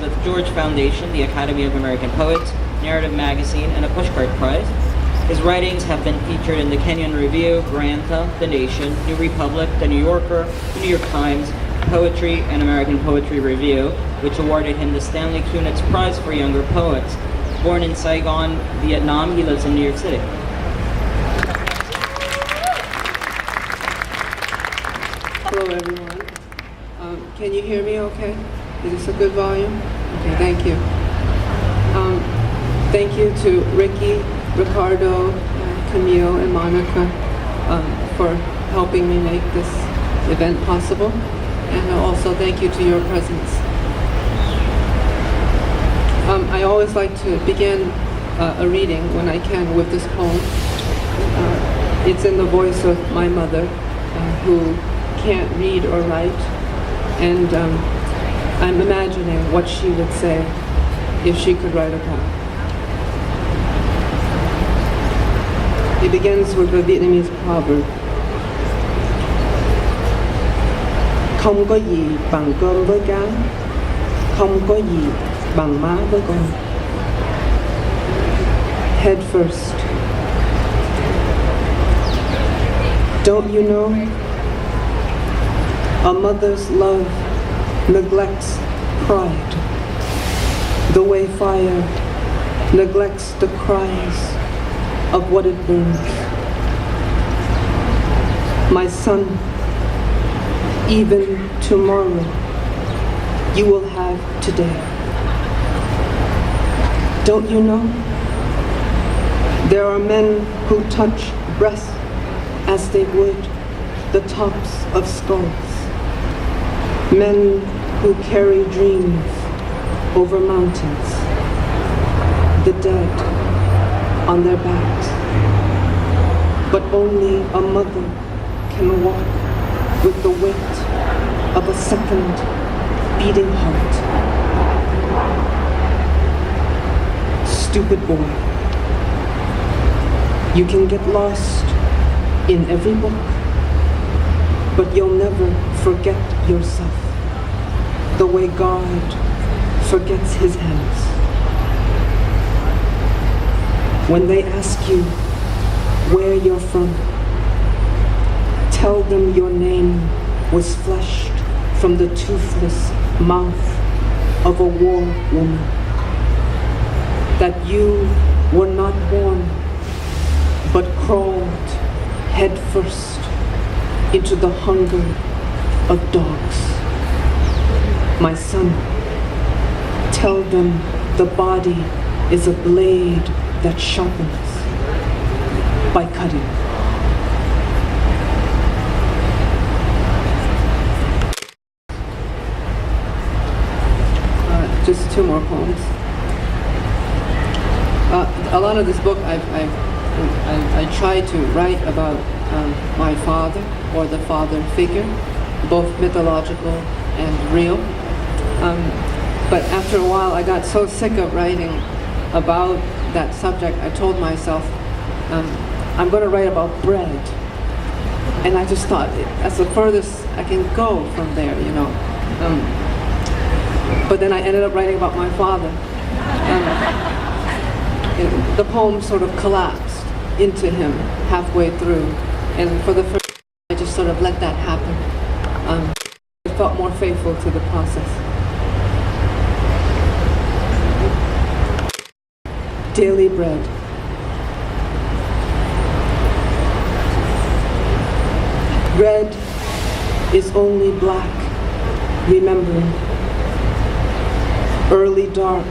Elizabeth George Foundation, the Academy of American Poets, Narrative Magazine, and a Pushcart Prize. His writings have been featured in the Kenyon Review, Grantha, The Nation, New Republic, The New Yorker, The New York Times, Poetry, and American Poetry Review, which awarded him the Stanley Kunitz Prize for Younger Poets. Born in Saigon, Vietnam, he lives in New York City. Hello, everyone. Can you hear me okay? Is this a good volume? Okay, thank you. Thank you to Ricky, Ricardo, Camille, and Monica for helping me make this event possible. And also thank you to your presence. I always like to begin a reading when I can with this poem. It's in the voice of my mother, who can't read or write, and I'm imagining what she would say if she could write a poem. It begins with a Vietnamese proverb. Không có gì bằng cơm với cá, không có gì bằng má với con. Head first. Don't you know? A mother's love neglects pride, the way fire neglects the cries of what it burns. My son, even tomorrow, you will have today. Don't you know? There are men who touch breasts as they would the tops of skulls. Men who carry dreams over mountains, the dead on their backs. But only a mother can walk with the weight of a second beating heart. Stupid boy, you can get lost in every book, but you'll never forget yourself the way God forgets his hands. When they ask you where you're from, tell them your name was fleshed from the toothless mouth of a war woman, that you were not born, but crawled head first into the hunger of dogs. My son, tell them the body is a blade that sharpens by cutting. Just two more poems. A lot of this book I try to write about my father or the father figure, both mythological and real. But after a while I got so sick of writing about that subject, I told myself, I'm going to write about bread. And I just thought, that's the furthest I can go from there, you know. But then I ended up writing about my father. The poem sort of collapsed into him halfway through. And for the first time, I just sort of let that happen. I felt more faithful to the process. Daily bread. Red is only black, remembering. Early dark